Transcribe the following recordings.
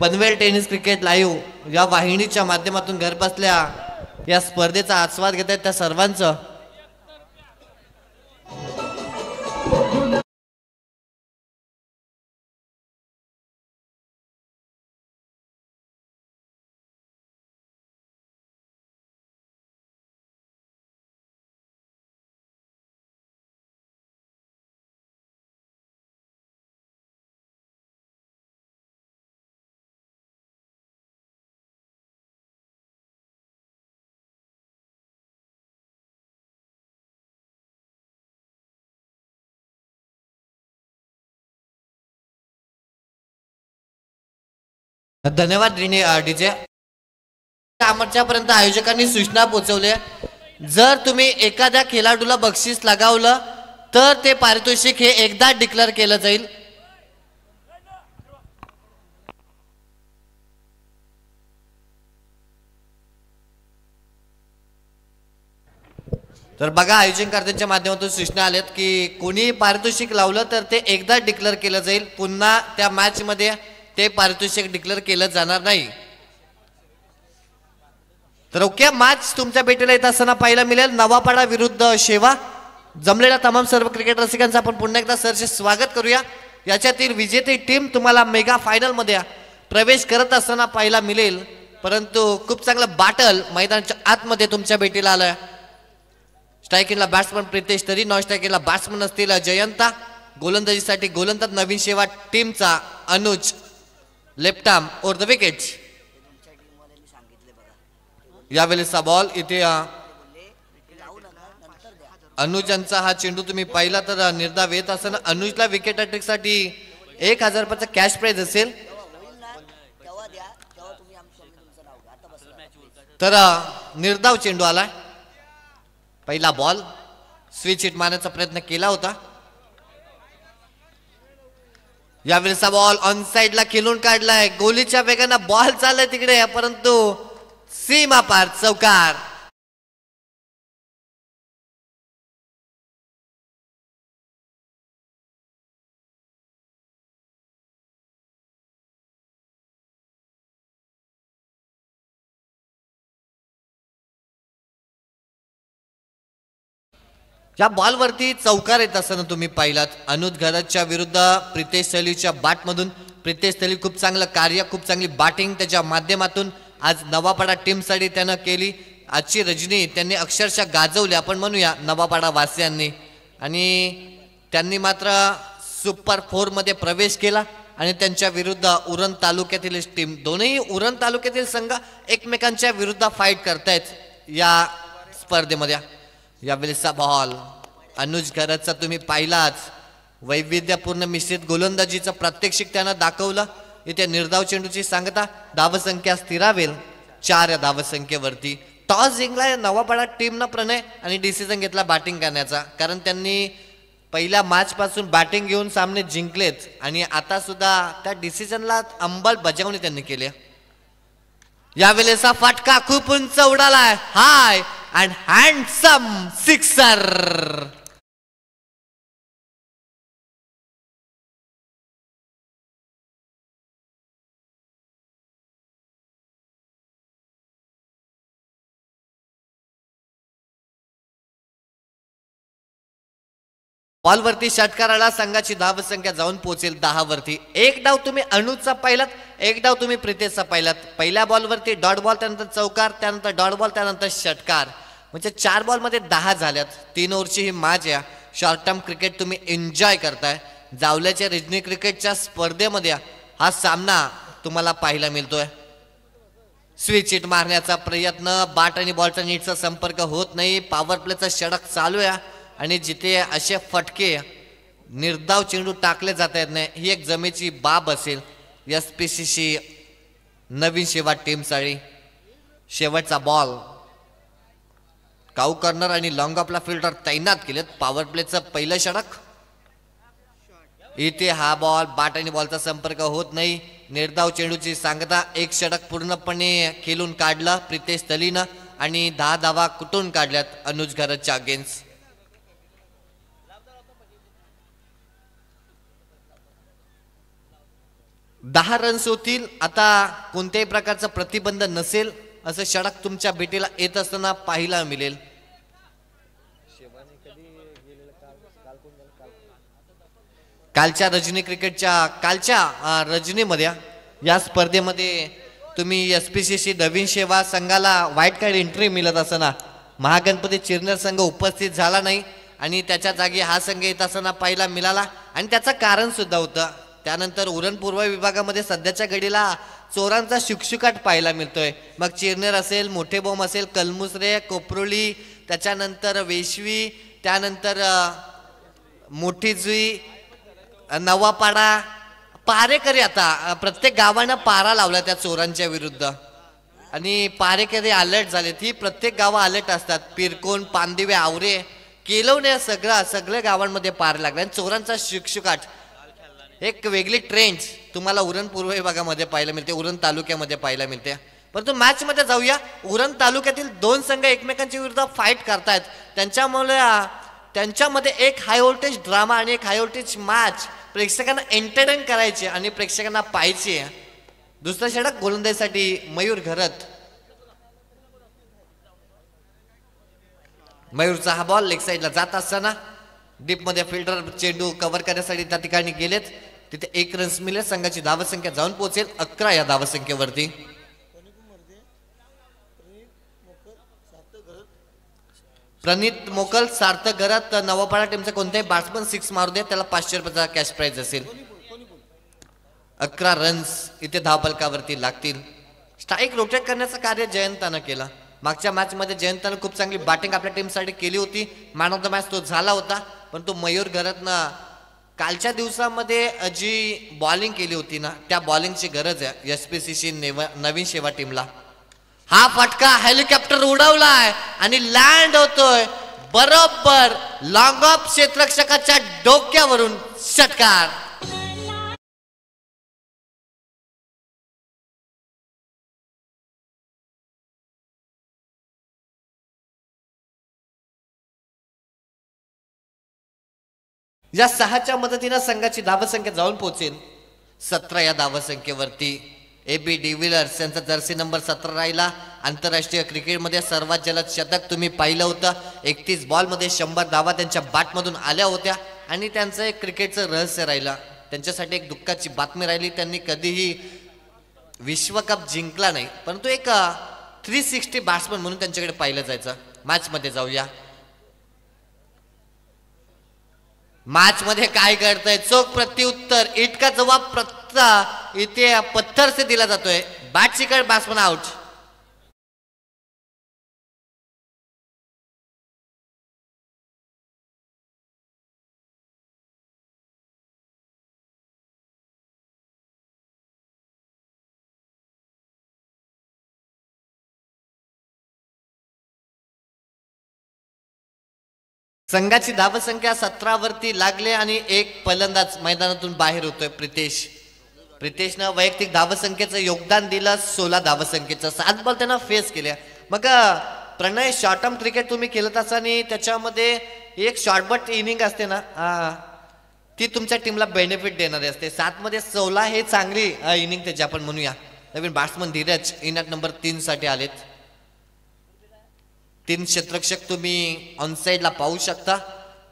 Panvel tennis cricket live या वाहिनीच्या माध्यमातून घर बसल्या या स्पर्धेचा आस्वाद घेत आहेत त्या सर्वांचं धन्यवाद डीजे आमच्यापर्यंत आयोजकांनी सूचना पोहोचवल्या जर तुम्ही एखाद्या खेळाडूला बक्षीस लगावलं तर ते पारितोषिक हे एकदा डिक्लेअर केलं जाईल तर बघा आयोजनकर्त्यांच्या माध्यमातून सूचना आल्यात की कोणी पारितोषिक लावलं तर ते एकदा डिक्लेअर केलं जाईल पुन्हा त्या मॅच मध्ये ते पारितोषिक डिक्लेअर केलं जाणार नाही तर ओके मॅच तुमच्या भेटीला येत असताना पाहायला मिळेल नवापाडा विरुद्ध शेवा जमलेल्या तमाम सर्व क्रिकेट रसिकांचं आपण पुन्हा एकदा सरचे स्वागत करूया याच्यातील विजेती टीम तुम्हाला मेगा फायनल मध्ये प्रवेश करत असताना पाहायला मिळेल परंतु खूप चांगलं बॅटल मैदानाच्या आतमध्ये तुमच्या भेटीला आलं स्ट्रायकिंगला बॅट्समन प्रितेश तरी नॉन स्ट्रायकिंगला बॅट्समन असतील जयंता गोलंदाजीसाठी गोलंदाज नवीन शेवा टीमचा Anuj left arm over the wicket यावेळेचा बॉल इथे अनुजांचा हा चेंडू तुम्ही पाहिला तर निर्धाव येत असताना अनुजला विकेट हॅट्रिक साठी 1000 रुपयाचा कॅश प्राइज असेल तर निर्धाव चेंडू आलाय पहिला बॉल स्विच हिट मारण्याचा प्रयत्न केला होता यावेळेचा बॉल ऑन साइडला खेळून काढलाय गोलीच्या वेगानं बॉल चाललाय तिकडे परंतु सीमा पार चौकार या बॉलवरती चौकार येत असताना तुम्ही पाहिलात अनुज घरतच्या विरुद्ध प्रितेश सलीच्या बॅट मधून प्रितेश सली खूप चांगलं कार्य खूप चांगली बॅटिंग त्याच्या माध्यमातून आज नवापाडा टीम साठी त्यानं केली आजची रजनी त्यांनी अक्षरशः गाजवली आपण म्हणूया नवापाडा वासियांनी आणि त्यांनी मात्र सुपर 4 मध्ये प्रवेश केला आणि त्यांच्या विरुद्ध उरण तालुक्यातील टीम दोन्ही उरण तालुक्यातील संघ एकमेकांच्या विरुद्ध फाईट करतायत या स्पर्धेमध्ये यावेळेचा बॉल अनुज घरतचा तुम्ही पाहिलाच वैविध्यपूर्ण मिश्रित गोलंदाजीचं प्रात्यक्षिक त्यानं दाखवलं इथे निर्धाव चेंडूची सांगता धावसंख्या स्थिरावेल 4 या धावसंख्येवरती टॉस जिंकला नवापाडा टीमनं प्रणय आणि डिसिजन घेतला बॅटिंग करण्याचा कारण त्यांनी पहिल्या मॅच पासून बॅटिंग घेऊन सामने जिंकलेत आणि आता सुद्धा त्या डिसिजनला अंमलबजावणी त्यांनी केली यावेळेचा फटका खूप उंच उडालाय हाय अँड हँडसम सिक्सर बॉलवरती षटकार आला संघाची धावसंख्या जाऊन पोहोचेल 10 वरती एक डाव तुम्ही अनुजचा पाहिलात एक डाव तुम्ही प्रितेशचा पाहिलात पहिल्या बॉलवरती डॉट बॉल त्यानंतर चौकार त्यानंतर डॉट बॉल त्यानंतर षटकार म्हणजे 4 बॉल मध्ये 10 झाल्यात 3 ओव्हरची ही मॅच आहे शॉर्ट टर्म क्रिकेट तुम्ही एन्जॉय करताय जावल्याच्या रिजनी क्रिकेटच्या स्पर्धेमध्ये हा सामना तुम्हाला पाहायला मिळतोय स्विच हिट मारण्याचा प्रयत्न बॅट आणि बॉलचा नीटचा संपर्क होत नाही पॉवर प्लेचा षटक चालू आहे आणि जिथे असे फटके निर्धाव चेंडू टाकले जात आहेत नाही ही एक जमेची बाब असेल एसपीसीसी नवीन शेवा टीम साठी शेवटचा बॉल काऊ कर्नर आणि लॉंग ऑफला फिल्डर तैनात केलेत पॉवर प्लेचं पहिलं षटक इथे हा बॉल बॅट आणि बॉलचा संपर्क होत नाही निर्धाव चेंडूची सांगता एक षटक पूर्णपणे खेळून काढला प्रितेश तलीनं आणि 10 धावा कुठून काढल्यात अनुज घरतच्या अगेन्स्ट 10 रन्स होतील. आता कोणत्याही प्रकारचा प्रतिबंध नसेल असं षटक तुमच्या भेटीला येत असताना पाहायला मिळेल. कालच्या रजनी क्रिकेटच्या कालच्या रजनीमध्ये या स्पर्धेमध्ये तुम्ही SPCC नवीन सेवा संघाला व्हाईट कार्ड एंट्री मिळत असताना महागणपती चिरनेर संघ उपस्थित झाला नाही आणि त्याच्या जागी हा संघ येत असताना पाहायला मिळाला आणि त्याचं कारण सुद्धा होतं. त्यानंतर उरण पूर्व विभागामध्ये सध्याच्या घडीला चोरांचा शुकशुकाट पाहायला मिळतोय. मग चिरनेर असेल, मोठे बॉम्ब असेल, कलमुसरे, कोपरोली, त्याच्यानंतर वेशवी, त्यानंतर मोठी जुई, नवापाडा, पारेकरी. आता प्रत्येक गावानं पारा लावला त्या चोरांच्या विरुद्ध आणि पारेकरी अलर्ट झालेत. ही प्रत्येक गावं अलर्ट असतात. पिरकोन, पांदिवे, आवरे, केलवणे सगळ्या गावांमध्ये पार लागला आणि चोरांचा शुकशुकाट. एक वेगळी ट्रेंड तुम्हाला उरण पूर्व विभागामध्ये पाहायला मिळते, उरण तालुक्यामध्ये पाहायला मिळते. परंतु मॅच मध्ये जाऊया. उरण तालुक्यातील 2 संघ एकमेकांच्या विरुद्ध फाईट करतायत. त्यांच्यामध्ये एक हाय व्होल्टेज ड्रामा आणि एक हाय व्होल्टेज मॅच प्रेक्षकांना एंटरटेन करायचे आणि प्रेक्षकांना पाहायचे. दुसरा षटक गोलंदाजीसाठी मयूर घरत. मयूरचा हा बॉल लेग साईडला जात असताना डीप मध्ये फिल्डर चेंडू कव्हर करण्यासाठी त्या ठिकाणी गेलेत. तिथे 1 रन्स मिळेल. संघाची धावसंख्या जाऊन पोहोचेल 11 या धावसंख्येवरती. प्रणित मोकल सार्थक घरात. नवापाडा टीमचा कोणत्याही बॅट्समन 6 मारू दे त्याला 500 रुपयाचा कॅश प्राइज असेल. 11 रन्स इथे धावफलकावरती लागतील. स्ट्राईक रोटेट करण्याचं कार्य जयंतानं केलं. मागच्या मॅच मध्ये जयंतानं खूप चांगली बॅटिंग आपल्या टीमसाठी केली होती. मॅन ऑफ द मॅच तो झाला होता. पण तो मयूर घरतनं कालच्या दिवसामध्ये जी बॉलिंग केली होती ना, त्या बॉलिंगची गरज आहे SPCC नवीन सेवा टीमला. हा फटका हेलिकॉप्टर उडवलाय आणि लँड होतोय बरोबर लॉंग ऑफ क्षेत्ररक्षकाच्या डोक्यावरून. षटकार. या 6च्या मदतीनं संघाची धावसंख्या जाऊन पोहोचेल 17 या धावसंख्येवरती. AB डिव्हिलियर्स यांचा जर्सी नंबर 17 राहिला. आंतरराष्ट्रीय क्रिकेटमध्ये सर्वात जलद शतक तुम्ही पाहिलं होतं. 31 बॉलमध्ये 100 धावा त्यांच्या बॅटमधून आल्या होत्या आणि त्यांचं एक क्रिकेटचं रहस्य राहिलं. त्यांच्यासाठी एक दुःखाची बातमी राहिली. त्यांनी कधीही विश्वकप जिंकला नाही, परंतु एक 360 बॅट्समन म्हणून त्यांच्याकडे पाहिलं जायचं. मॅच मध्ये जाऊया. मॅच मध्ये काय करताय? चोख प्रत्युत्तर, इटका जवाब इथे पत्थर से दिला जातोय. बॅट शिकट, बॅट्समन आउट. संघाची धावसंख्या 17 वरती लागले आणि एक फलंदाज मैदानातून बाहेर होतोय. प्रितेशनं वैयक्तिक धावसंख्येचं योगदान दिलं. 16 धावसंख्येचं 7 बॉल त्यांना फेस केल्या. मग प्रणय, शॉर्ट टर्म क्रिकेट तुम्ही खेळत असताना त्याच्यामध्ये एक शॉर्टबट इनिंग असते ना, ती तुमच्या टीमला बेनिफिट देणारी असते. 7 मध्ये 16 हे चांगली इनिंग त्याची आपण म्हणूया. नवीन batsman Dheeraj in at number 3 साठी आलेत. 3 क्षेत्ररक्षक तुम्ही ऑन साइडला पाहू शकता.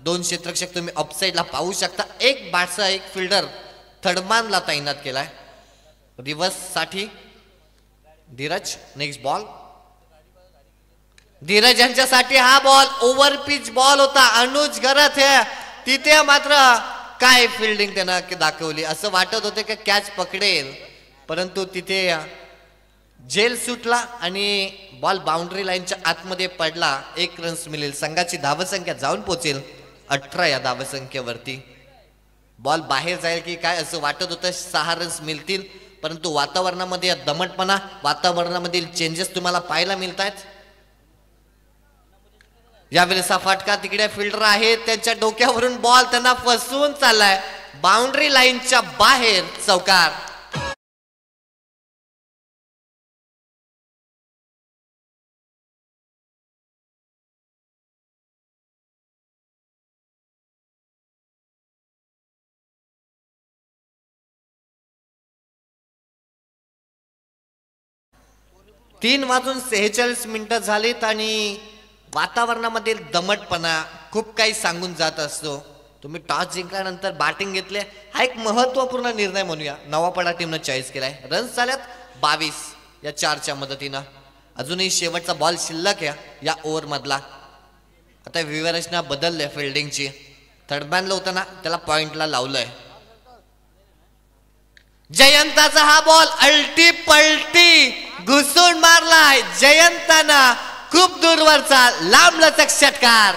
2 क्षेत्ररक्षक तुम्ही ऑफ साइडला पाहू शकता. एक बॅट्समन, एक फिल्डर थर्डमॅनला तैनात केलाय रिव्हर्स साठी. Dheeraj, next ball. धीरज यांच्यासाठी हा बॉल ओव्हर पिच बॉल होता. अनुज घरत हे तिथे मात्र काय फिल्डिंग त्यानं दाखवली. असं वाटत होते की कॅच पकडेल, परंतु तिथे जेल सुटला आणि बॉल बाउंड्री लाईनच्या आतमध्ये पडला. 1 रन्स मिळेल. संघाची धावसंख्या जाऊन पोहोचेल 18 या धावसंख्येवरती. बॉल बाहेर जाईल की काय असं वाटत होतं. 6 रन्स मिळतील, परंतु वातावरणामध्ये दमटपणा, वातावरणामधील चेंजेस तुम्हाला पाहायला मिळत आहेत. यावेळेस हा फटका तिकडे फिल्डर आहे त्यांच्या डोक्यावरून बॉल त्यांना फसवून चाललाय बाउंड्री लाईनच्या बाहेर. चौकार. 3:46 झालीत आणि वातावरणामध्ये दमटपणा खूप काही सांगून जात असतो. तुम्ही टॉस जिंकल्यानंतर बॅटिंग घेतले, हा एक महत्वपूर्ण निर्णय म्हणूया. नवापडा टीमनं चॉईस केलाय. रन्स झाल्यात 22 या 4च्या मदतीनं. अजूनही शेवटचा बॉल शिल्लक आहे या ओव्हर मधला. आता व्यूअरसना बदलले फिल्डिंगची. थर्डमॅनला होताना त्याला पॉइंटला लावलंय. जयंताचा हा बॉल अल्टी पलटी घुसून मारलाय. जयंताना खूप दूरवरचा लांबलचक षटकार.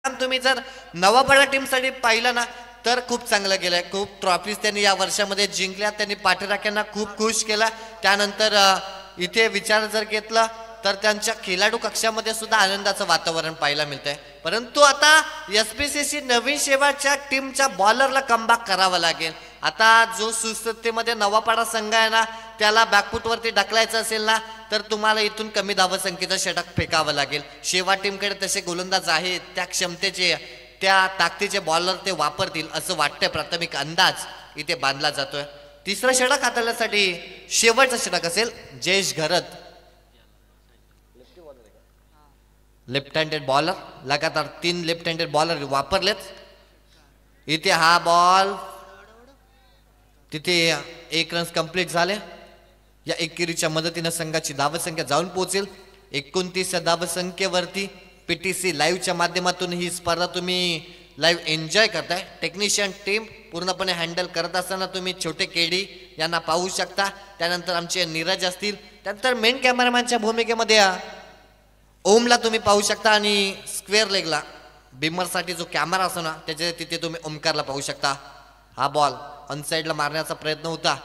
तुम्ही जर नवापडा टीम साठी पाहिलं ना तर खूप चांगलं केलंय. खूप ट्रॉफीज त्यांनी या वर्षामध्ये जिंकल्या. त्यांनी पाठीराख्यांना खूप खुश केला. त्यानंतर इथे विचार जर घेतला तर त्यांच्या खेळाडू कक्षामध्ये सुद्धा आनंदाचं वातावरण पाहायला मिळतंय. परंतु आता SPCC नवीन शेवटच्या टीमच्या बॉलरला कमबॅक करावा लागेल. आता जो सुस्थितीमध्ये नवापाडा संघ आहे ना त्याला बॅकफुटवरती ढकलायचं असेल ना तर तुम्हाला इथून कमी धावसंख्येचं षटक फेकावं लागेल. शेवट टीमकडे तसे गोलंदाज आहेत, त्या क्षमतेचे त्या ताकदीचे बॉलर ते वापरतील असं वाटतंय. प्राथमिक अंदाज इथे बांधला जातोय. तिसरं षटक हाताळण्यासाठी शेवटचं षटक असेल जयेश घरत, लेफ्ट हँडेड बॉलर. लगातार 3 लेफ्ट हँडेड बॉलर वापरलेत. इथे हा बॉल तिथे 1 रन्स कंप्लीट झाले. या एकेरीच्या मदतीने संघाची धावसंख्या जाऊन पोहोचेल 29 धावसंख्येवरती. PTC लाईव्हच्या माध्यमातून ही स्पर्धा तुम्ही लाईव्ह एन्जॉय करताय. टेक्निशियन टीम पूर्णपणे हँडल करत असताना तुम्ही छोटे केडी यांना पाहू शकता. त्यानंतर आमचे नीरज असतील. त्यानंतर मेन कॅमेरामॅनच्या भूमिकेमध्ये ओमला तुम्ही पाहू शकता आणि स्क्वेअर लेगला बिमरसाठी जो कॅमेरा असतो ना त्याच्या तिथे तुम्ही ओमकारला पाहू शकता. हा बॉल अनसाईडला मारण्याचा प्रयत्न होता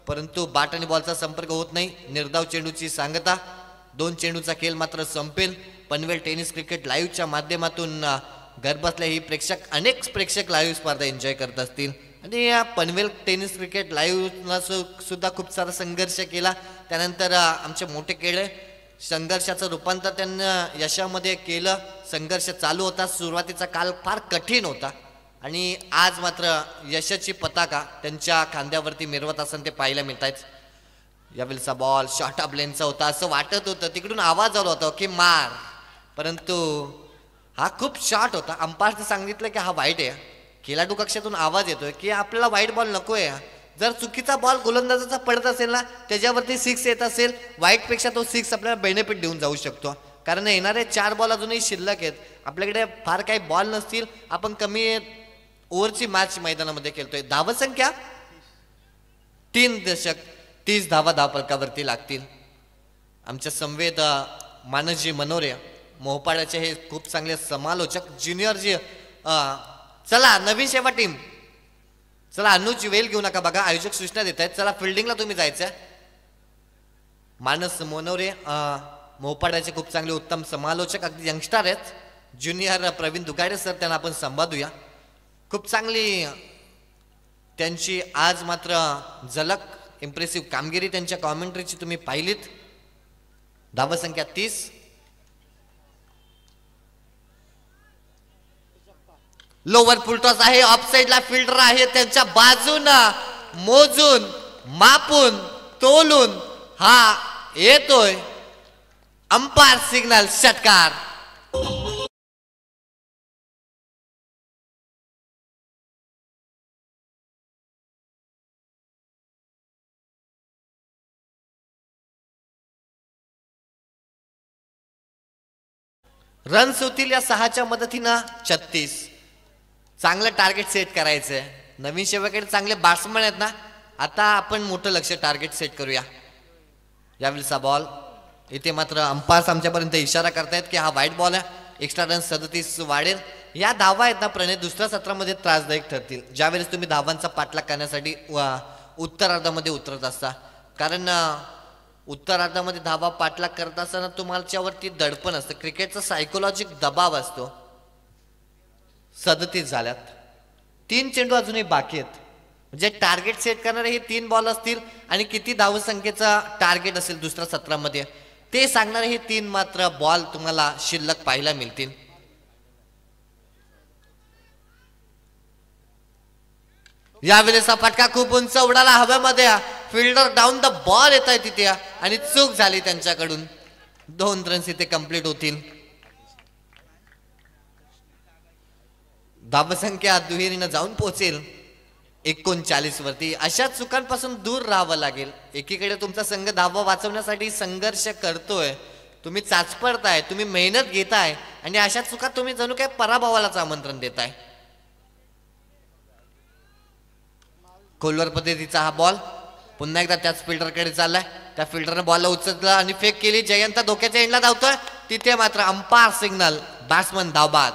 परंतु बॅट आणि बॉलचा संपर्क होत नाही. निर्धाव चेंडूची सांगता. 2 चेंडूचा खेळ मात्र संपेल. पनवेल टेनिस क्रिकेट लाईव्हच्या माध्यमातून घर बसल्या ही अनेक प्रेक्षक लाईव्ह स्पर्धा एन्जॉय करत असतील. आणि या पनवेल टेनिस क्रिकेट लाईव्हला सुद्धा खूप सारा संघर्ष केला. त्यानंतर आमचे मोठे केळे संघर्षाचं रूपांतर त्यांना यशामध्ये केलं. संघर्ष चालू होता. सुरुवातीचा काल फार कठीण होता आणि आज मात्र यशाची पताका त्यांच्या खांद्यावरती मिरवत असताना ते पाहायला मिळत आहेत. यावेळेचा बॉल शॉर्ट ऑफ लेनचा होता असं वाटत होतं. तिकडून आवाज आला होता की मार, परंतु हा खूप शॉर्ट होता. अंपायरने सांगितलं की हा वाईट आहे. खेळाडू कक्षातून आवाज येतोय की आपल्याला वाईट बॉल नकोय. जर चुकीचा बॉल गोलंदाजाचा पडत असेल ना त्याच्यावरती 6 येत असेल, वाईट पेक्षा तो 6 आपल्याला बेनिफिट देऊन जाऊ शकतो. कारण येणारे 4 बॉल अजूनही शिल्लक आहेत. आपल्याकडे फार काही बॉल नसतील. आपण कमी ओव्हरची मॅच मैदानामध्ये खेळतोय. धावसंख्या 3 दशक 30 धावा धावफलकावरती लागतील. आमच्या संवेद मानसजी मनोरे मोहपाड्याचे हे खूप चांगले समालोचक ज्युनियर जी चला नवीन सेवा टीम चला अनुज वेल घेऊ नका बघा. आयोजक सूचना देत आहेत. चला फिल्डिंगला तुम्ही जायचं. मानस मनोरे मोहपाड्याचे खूप चांगले उत्तम समालोचक अगदी यंगस्टर आहेत. ज्युनियर प्रवीण दुगाडे सर त्यांना आपण संवादूया. खूप चांगली त्यांची आज मात्र झलक इम्प्रेसिव्ह कामगिरी त्यांच्या कॉमेंट्रीची तुम्ही पाहिलीत. धावसंख्या 30. लोवर फुलटॉस आहे. ऑफसाईडला फिल्डर आहे. त्यांच्या बाजूनं मोजून मापून तोलून हा येतोय. अंपायर सिग्नल षटकार. रन्स होतील या 6च्या मदतीनं 36. चांगलं टार्गेट सेट करायचंय. नवीन सेवेकडे चांगले बॅट्समन आहेत ना. आता आपण मोठं लक्ष टार्गेट सेट करूया. यावेळीचा बॉल इथे मात्र अंपायर्स आमच्यापर्यंत इशारा करतायत की हा वाईट बॉल आहे. एक्स्ट्रा रन 37 वाढेल. या धावा आहेत ना प्रणय दुसऱ्या सत्रामध्ये त्रासदायक ठरतील ज्यावेळेस तुम्ही धावांचा पाठलाग करण्यासाठी उत्तरार्धामध्ये उतरत असता. कारण उत्तरार्धामध्ये धावा पाठलाग करत असताना तुमच्यावरती दडपण असतं, क्रिकेटचा सायकोलॉजिक दबाव असतो. 37 झाल्यात, 3 चेंडू अजूनही बाकी आहेत. म्हणजे टार्गेट सेट करणारे हे 3 बॉल असतील आणि किती धावसंख्येचा टार्गेट असेल दुसऱ्या सत्रामध्ये ते सांगणारे हे 3 मात्र बॉल तुम्हाला शिल्लक पाहायला मिळतील. यावेळेस हा फटका खूप उंच उडाला हवेमध्ये, फिल्डर डाऊन द बॉल येत आहे तिथे आणि चूक झाली त्यांच्याकडून. 2 रन्स इथे कंप्लीट होतील. धावसंख्या दुहेरीनं जाऊन पोहोचेल 39 वरती. अशा चुकांपासून दूर राहावं लागेल. एकीकडे तुमचा संघ धावा वाचवण्यासाठी संघर्ष करतोय, तुम्ही चाचपडताय, तुम्ही मेहनत घेताय आणि अशा चुका तुम्ही जणू काय पराभवालाच आमंत्रण देताय. खोलवर पद्धतीचा हा बॉल पुन्हा एकदा त्याच फिल्डरकडे चाललाय. त्या फिल्डरने बॉलला उचलला आणि फेक केली. जयंत धोक्याच्या एंडला धावतोय, तिथे मात्र अंपायर सिग्नल, बॅट्समन धावबाद.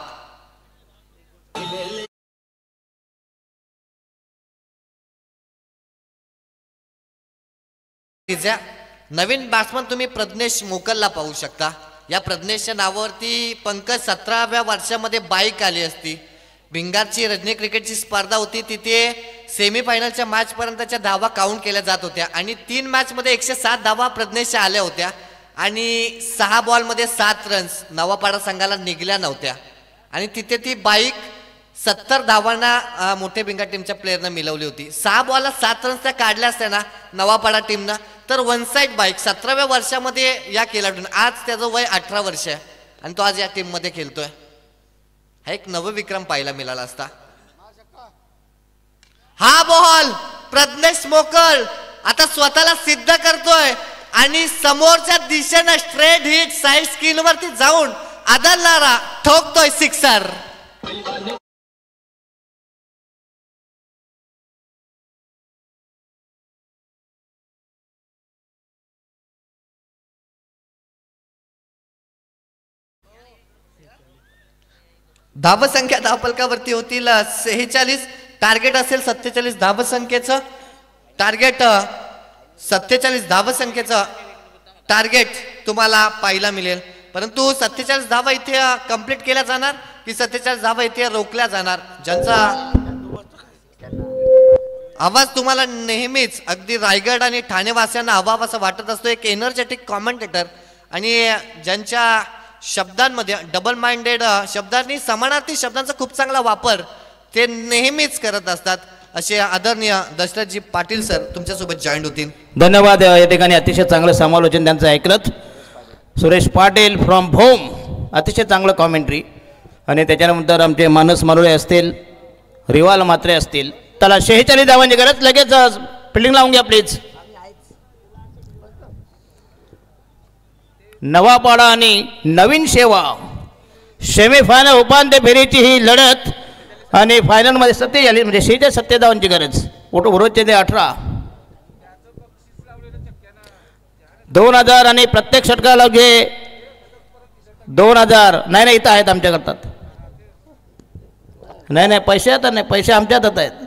नवीन बॅट्समन तुम्ही प्रज्ञेश मोकलला पाहू शकता. या प्रज्ञेशच्या नावावरती पंकज 17व्या वर्षामध्ये बाईक आली असती. भिंगारची रजनी क्रिकेटची स्पर्धा होती, तिथे सेमीफायनलच्या मॅच पर्यंतच्या धावा काउंट केल्या जात होत्या आणि 3 मॅच मध्ये 107 धावा प्रज्ञेशच्या आल्या होत्या आणि 6 बॉलमध्ये 7 रन्स नवापाडा संघाला निघल्या नव्हत्या आणि तिथे ती बाईक 70 धावांना मोठे भिंगा टीमच्या प्लेयरनं मिळवली होती. 6 बॉलला 7 रन्स त्या काढल्या असत्या ना नवापाडा टीमनं, तर 1 साइड बाईक 17व्या वर्षामध्ये या खेळाडून, आज त्याचं वय 18 वर्ष आहे आणि तो आज या टीम मध्ये खेळतोय. हा एक नवविक्रम पाहायला मिळाला असता. हा बॉल प्रज्ञेश मोकल आता स्वतःला सिद्ध करतोय आणि समोरच्या दिशेनं स्ट्रेट हिट साइड स्किन वरती जाऊन आदलणारा ठोकतोय सिक्सर. धावसंख्या धावफलकावरती होतील 46. टार्गेट असेल 47 धावसंख्येचं. टार्गेट 47 धावसंख्येचं टार्गेट तुम्हाला पाहायला मिळेल. परंतु 47 धावा इथे कंप्लीट केल्या जाणार की 47 धावा इथे रोखल्या जाणार. ज्यांचा आवाज तुम्हाला नेहमीच अगदी रायगड आणि ठाणेवासियांना हवा असं वाटत असतो, एक एनर्जेटिक कॉमेंटेटर आणि ज्यांच्या शब्दांमध्ये डबल माइंडेड शब्दांनी समानार्थी शब्दांचा खूप चांगला वापर ते नेहमीच करत असतात, असे आदरणीय दशरथजी पाटील सर तुमच्यासोबत जॉईंट होतील. धन्यवाद. या ठिकाणी अतिशय चांगलं समालोचन त्यांचं ऐकलं. सुरेश पाटील फ्रॉम भोम, अतिशय चांगलं कॉमेंट्री. आणि त्याच्यानंतर आमचे मानस मारोळे असतील, रिवाल मात्रे असतील. त्याला 46 धावांची गरज, लगेच फिल्डिंग लावून घ्या प्लीज. नवापाडा आणि नवीन सेवा सेमीफायनल उपांत्य फेरीची ही लढत आणि फायनलमध्ये 47 म्हणजे 27 धावांची गरज. उरोजचे ते 18, 2000 आणि प्रत्येक षटकाला जे 2000 नाही इथं आहेत आमच्या करतात. नाही पैसे आता नाही, पैसे आमच्या हातात आहेत.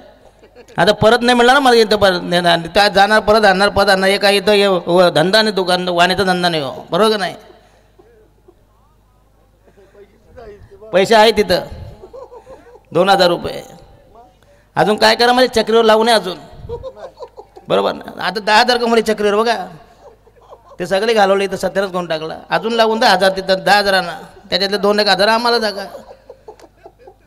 आता परत नाही मिळणार ना मला इथं, परत त्या जाणार परत आणणार परत आणणार. हे काय इथं धंदा नाही, दुकान वाण्याचा धंदा नाही हो, बरोबर का नाही. पैसे आहेत तिथं 2000 रुपये. अजून काय करा म्हणजे चक्रीवर लावू नये अजून, बरोबर ना. आता 10,000 कमवले चक्रीवर बघा, ते सगळे घालवले इथं 70च करून टाकला. अजून लागून 10,000 तिथं 10,000 त्याच्यातले 2-1,000 आम्हाला जागा.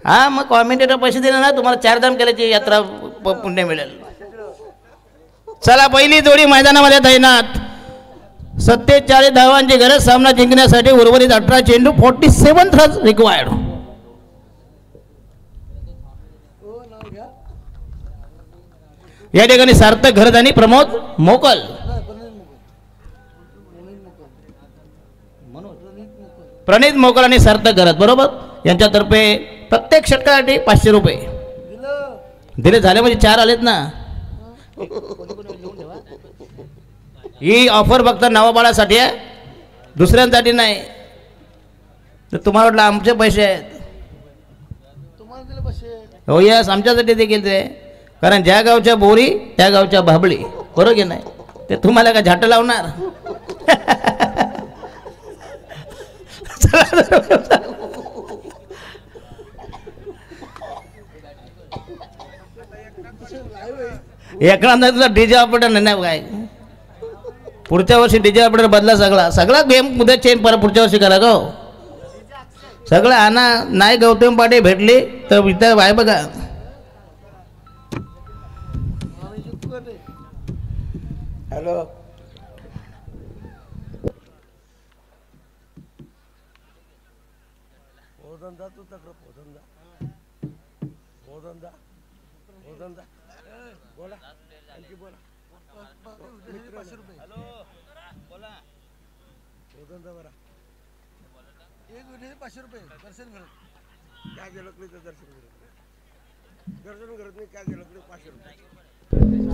हां मग कॉमेंटेटर पैसे दिले ना तुम्हाला 4 धाम केल्याची यात्रा पुण्य मिळेल. चला पहिली जोडी मैदानामध्ये तैनात. 47 धावांची गरज सामना जिंकण्यासाठी. उर्वरित 18 चेंडू, 47 रन्स रिक्वायर्ड. या ठिकाणी सार्थक घरत आणि प्रमोद मोकल. प्रणित मोकल आणि सार्थक घरत बरोबर यांच्यातर्फे प्रत्येक षटकासाठी 500 रुपये दिले. झाले म्हणजे 4 आलेत ना. ही ऑफर फक्त नवाबाळासाठी आहे, दुसऱ्यांसाठी नाही. तर तुम्हाला वाटलं आमचे पैसे आहेत. हो यस, आमच्यासाठी देखील ते, कारण ज्या गावच्या बोरी त्या गावच्या भाबळी, बरोबर की नाही? ते तुम्हाला का झाट लावणार? एखादा तुझा डीजे ऑपरेटर नाही काय, पुढच्या वर्षी डीजे ऑपरेटर बदला, सगळा गेम उद्या चेंज पर पुढच्या वर्षी करा गो सगळं आणा. नाही गौतम पाटे भेटली तर इथं आहे बघा. हॅलो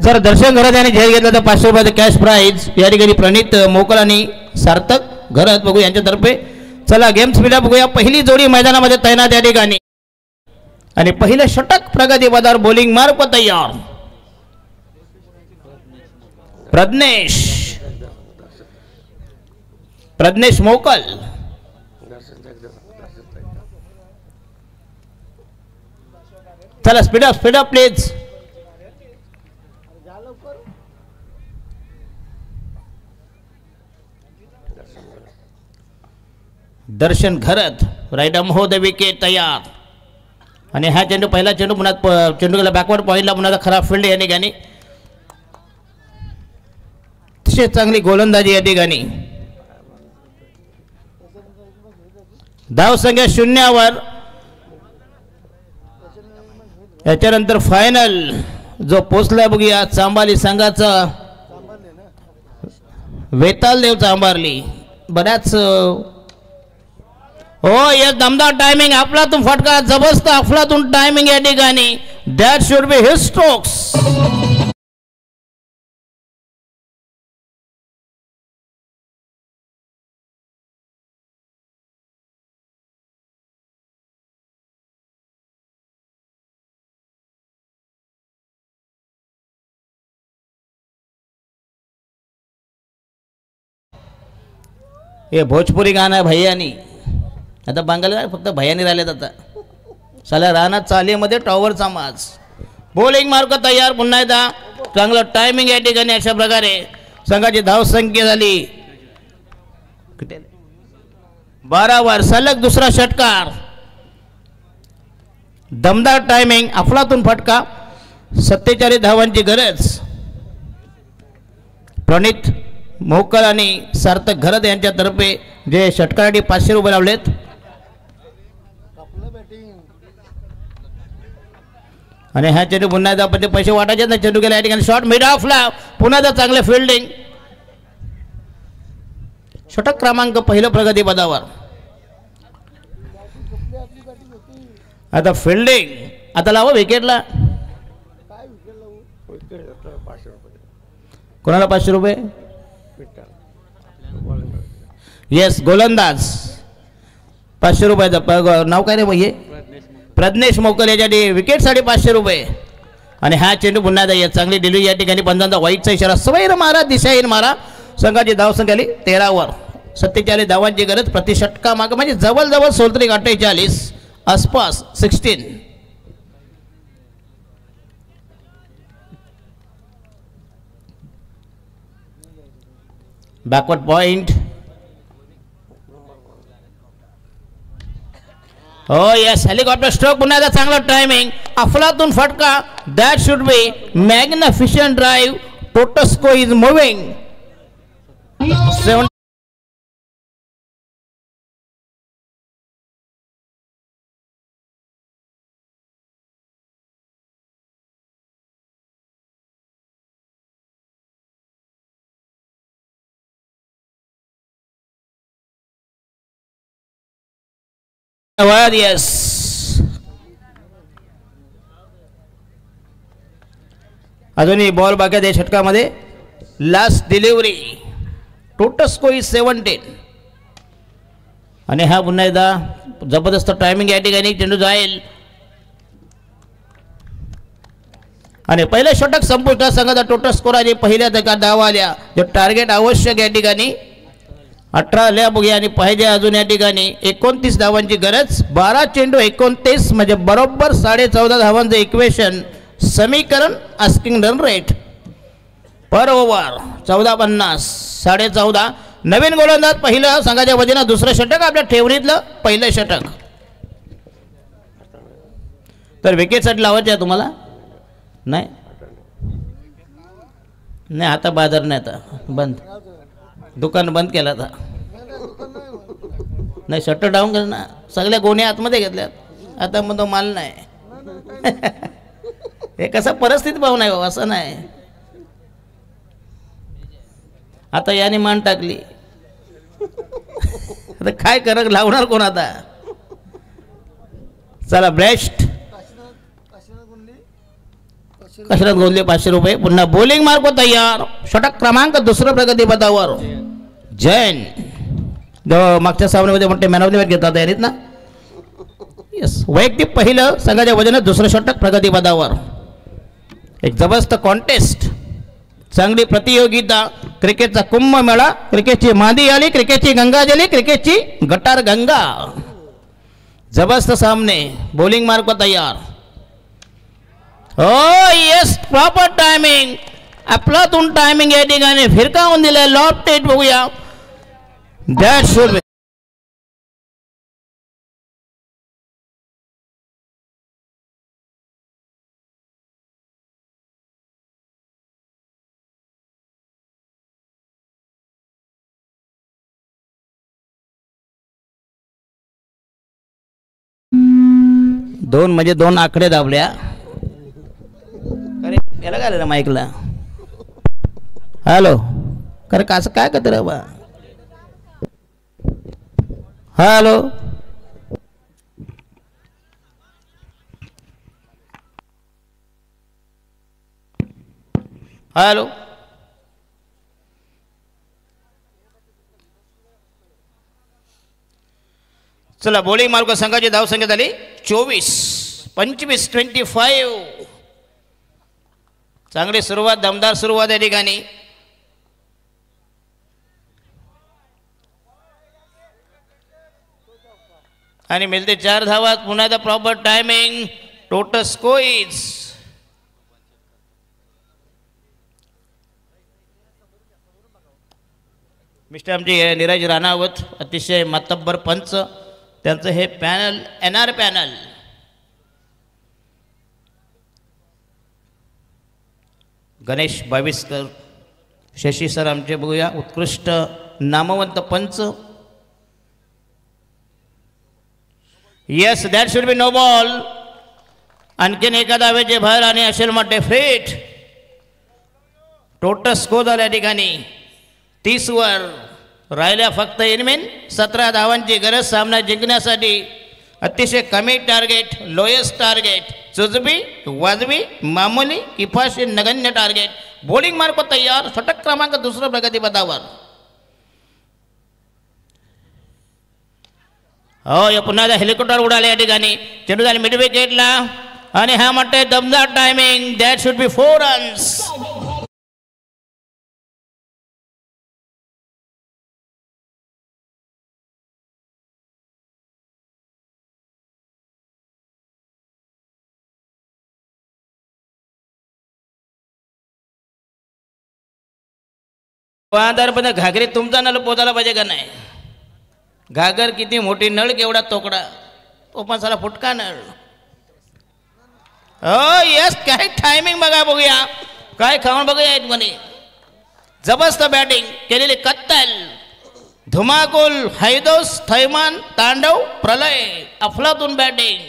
जर दर्शन घरात याने जाहीर घेतलं तर 500 रुपयाचं कॅश प्राईज या ठिकाणी प्रणित मोकल आणि सार्थक घरात बघू यांच्यातर्फे. चला गेम स्पीडा बघूया. पहिली जोडी मैदानामध्ये तैनात या ठिकाणी आणि पहिलं षटक प्रगती पदावर बॉलिंग मार्ग तयार. प्रज्ञेश मोकल, चला speed up please. Darshan Gharat right हो द विकेट तयार. आणि हा चेंडू पहिला चेंडू पुन्हा चेंडू गेला बॅकवर्ड पॉईंटला, पुन्हा खराब फील्ड या ठिकाणी. अतिशय चांगली गोलंदाजी या ठिकाणी. धाव संख्या 0वर. याच्यानंतर फायनल जो पोचला बघूया चांबाली संघाचा वेताल देव चांबारली. बऱ्याच हो यस दमदार टायमिंग, अफलातून फटका, जबरदस्त अफलातून टायमिंग या ठिकाणी. That should be his strokes. हे भोजपुरी गाणं आहे भैयानी. आता बंगाली फक्त भैयानी राहिलेत. आता साला राहणार चालीमध्ये टॉवरचा माज. बॉलिंग मार्ग तयार. पुन्हा एकदा चांगलं टायमिंग या ठिकाणी. अशा प्रकारे संघाची धाव संख्या झाली 12वर. सलग दुसरा षटकार. दमदार टायमिंग, अफलातून फटका, 47 धावांची गरज. प्रणित मोकल आणि सार्थक घरत यांच्यातर्फे जे षटकासाठी 500 रुपये लावलेत. आणि ह्या चेंडू पुन्हा एकदा पण ते पैसे वाटायचे ना. चेंडू गेला या ठिकाणी शॉर्ट मिड ऑफला. पुन्हा एकदा चांगले फिल्डिंग. षटक क्रमांक पहिलं प्रगती पदावर. आता फिल्डिंग. आता लावा विकेटला. कोणाला 500 रुपये? येस गोलंदाज 500 रुपयाचं नाव काय रे भैये? प्रज्ञेश मोकल यासाठी विकेटसाठी 500 रुपये. आणि हा चेंडू पुन्हा एकदा चांगली डिलिव्हरी या ठिकाणी. पंजांचा वाईटचा इशारा. सवैर मारा, दिशाहीन मारा. संघाची धाव संख्या आली 13वर. 47 धावांची गरज. प्रति षटका माग म्हणजे जवळजवळ 48 आसपास 16. Backward point. हो यस हेलिकॉप्टर स्ट्रोक. पुन्हा एकदा चांगला टायमिंग, अफलातून फटका. That should be magnificent drive. Total score is moving. 7 yes. अजूनही बॉल बाकी आहे षटकामध्ये. Last delivery. Total score is 17. आणि हा पुन्हा एकदा जबरदस्त टायमिंग या ठिकाणी. चेंडू जाईल आणि पहिलं षटक संपुष्टात संघाचा टोटल स्कोर आहे पहिल्या धावा आल्या जो टार्गेट आवश्यक या ठिकाणी 18 आल्या बघूया आणि पाहिजे अजून या ठिकाणी 29 धावांची गरज 12 चेंडू 29 म्हणजे बरोबर 14.5 धावांचं इक्वेशन समीकरण आस्किंग रन रेट पर ओव्हर 14.50 14.5 नवीन गोलंदाज पहिलं संघाच्या वतीनं दुसरं षटक आपल्या ठेवणीतलं पहिलं षटक तर विकेटसाठी लावायचे आहे तुम्हाला नाही नाही आता बाजार नाही आता बंद दुकान बंद केलं आता नाही शटर डाऊन कर ना सगळ्या गोण्या आतमध्ये घेतल्यात आता मग तो माल नाही हे कसं परिस्थिती पाहून आहे असं नाही आता याने मान टाकली आता काय करक लावणार कोण आता चला बेस्ट कसरत गोंदले 500 रुपये पुन्हा बॉलिंग मार्क तयार षटक क्रमांक दुसरं प्रगती पदावर जैन जो मागच्या सामन्यामध्ये म्हणते मॅन ऑफ द मॅच घेतात तयारीत ना यस वैयक्तिक पहिलं संघाच्या वजनात दुसरं षटक प्रगती पदावर एक जबरदस्त कॉन्टेस्ट चांगली प्रतियोगिता क्रिकेटचा कुंभमेळा क्रिकेटची मांदी आली क्रिकेटची गंगा झाली क्रिकेटची गटार गंगा जबरदस्त सामने बॉलिंग मार्क तयार Oh yes, proper timing. अफलातून टायमिंग या ठिकाणी फिरकावून दिलाय लॉफ्टेड बघूया दॅट शुड बी दोन म्हणजे दोन आकडे दाबल्या अरे याला काय आलं माईकला हॅलो खरं कसं काय करत रे बा हॅलो हॅलो चला बॉलिंग मार्क संघाची धाव संख्या झाली 24 25 25 चांगली सुरुवात दमदार सुरुवात या ठिकाणी आणि मिळते 4 धावा पुन्हा the proper timing total scores mister आमचे नीरज राणावत अतिशय मातब्बर पंच त्यांचं हे panel NR panel Ganesh Baviskar Shashi sir आमचे बघूया उत्कृष्ट नामवंत पंच yes that should be no ball आणखीन एका धावेचे बाहेर आणि असेल मोठे फ्रीट टोटल स्कोर झाल्या ठिकाणी 30 वर राहिल्या फक्त इनमेन 17 धावांची गरज सामना जिंकण्यासाठी अतिशय कमी टार्गेट लोएस्ट टार्गेट जुजबी वाजवी मामूली किफाशी नगण्य टार्गेट बॉलिंग मार्क तयार षटक क्रमांक दुसरं प्रगती पदावर हो या पुन्हा हेलिकॉप्टर उडाले या ठिकाणी चेंडू झाले मिड विकेटला आणि हा म्हणते दमदार timing that should B 4 runs पण घागरीत तुमचा नळ पोचायला पाहिजे का नाही घागर किती मोठी नळ केवढा तोकडा तो पण साला फुटका नळ हो यस काय टायमिंग बघा बघूया काय खाऊन बघूया म्हणे जबरदस्त बॅटिंग केलेली कत्तल धुमाकूल हैदोस थैमान तांडव प्रलय अफलातून बॅटिंग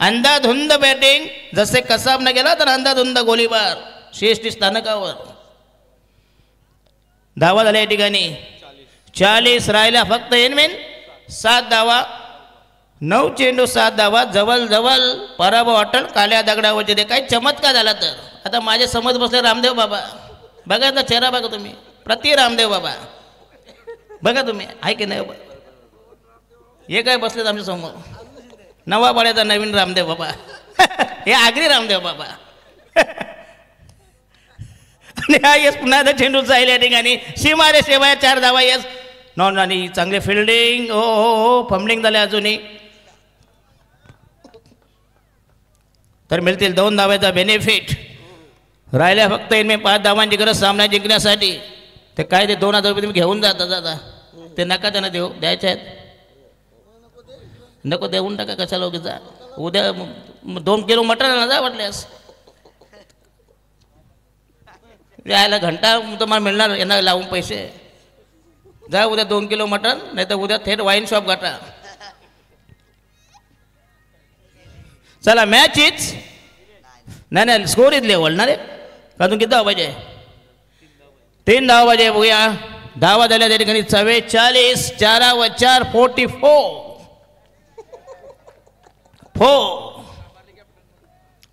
अंधाधुंद बॅटिंग जसे कसाब न गेला तर अंधाधुंद गोळीबार CST स्थानकावर धावा झाल्या या ठिकाणी 40 राहिल्या फक्त इनमेन 7 धावा 9 चेंडू 7 धावा जवळ जवळ पराभव अटल काल्या दगडावरचे ते काही चमत्कार झाला तर आता माझे समज बसले रामदेव बाबा बघा आता चेहरा बघा तुम्ही प्रति रामदेव बाबा बघा तुम्ही आहे की नाही हे काय बसलेत आमच्या समोर नवा पाड्याचा नवीन रामदेव बाबा हे आगरी रामदेव बाबा आणि हा यस पुन्हा आता चेंडू जाईल या ठिकाणी सीमा रे सेवा 4 धावा यस नॉन आणि चांगले फिल्डिंग हो हो हो फंबलिंग झाले अजूनही तर मिळतील 2 धाव्याचा बेनिफिट राहिल्या फक्त इनमे 5 धावांची गरज सामना जिंकण्यासाठी ते काय ते 2000 रुपये तुम्ही घेऊन जाता दादा ते नका त्यांना देऊ द्यायचे आहेत नको देऊन टाका कशाला उगीच जा उद्या 2 किलो मटण आणा जा वाटल्यास यायला घंटा तुम्हाला मिळणार यांना लावून पैसे जा उद्या 2 किलो मटण नाही तर उद्या थेट वाईन शॉप गाठा चला मॅच इज नाही स्कोर इज लेवल ना रे अजून किती धावा पाहिजे 3 धावा पाहिजे बघूया धावा झाल्या त्या ठिकाणी 44 4 व 4 44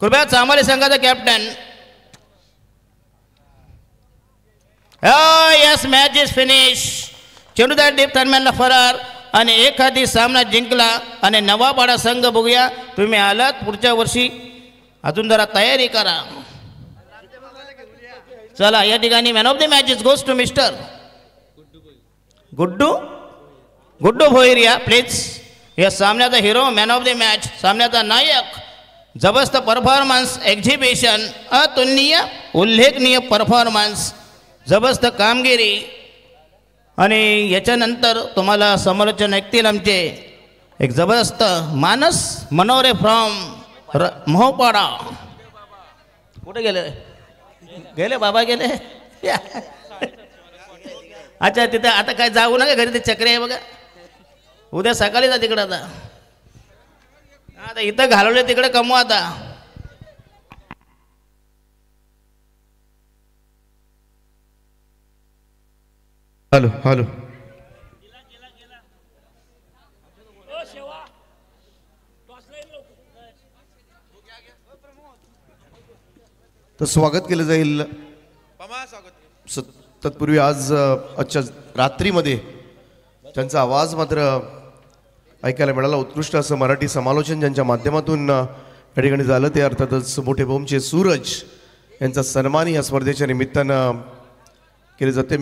कृपया चांगले संघाचा captain yes match is finish चेंडू त्या डीप दरम्यानला फरार आणि एखादी सामना जिंकला आणि नवापाडा संघ बघूया तुम्ही आलात पुढच्या वर्षी अजून जरा तयारी करा चला या man of the match is goes to mister Guddu Bhoiriya please या सामन्याचा hero man of the match सामन्याचा नायक जबरदस्त परफॉर्मन्स एक्झिबिशन अतुलनीय उल्लेखनीय परफॉर्मन्स जबरदस्त कामगिरी आणि याच्यानंतर तुम्हाला समोरचे ऐकतील आमचे एक जबरदस्त मानस मनोरे फ्रॉम मोहपाडा कुठे गेले बाबा गेले अच्छा तिथे आता काय जाऊ नका घरी ते चक्री आहे बघा उद्या सकाळी जा तिकडं आता इथं घालवले तिकडे कमवा आता हॅलो तर स्वागत केलं जाईल तत्पूर्वी आज आजच्या रात्रीमध्ये त्यांचा आवाज मात्र ऐकायला मिळाला उत्कृष्ट असं मराठी समालोचन ज्यांच्या माध्यमातून या ठिकाणी झालं ते अर्थातच मोठे बोमचे सूरज यांचा सन्मान या स्पर्धेच्या निमित्तानं केले जाते.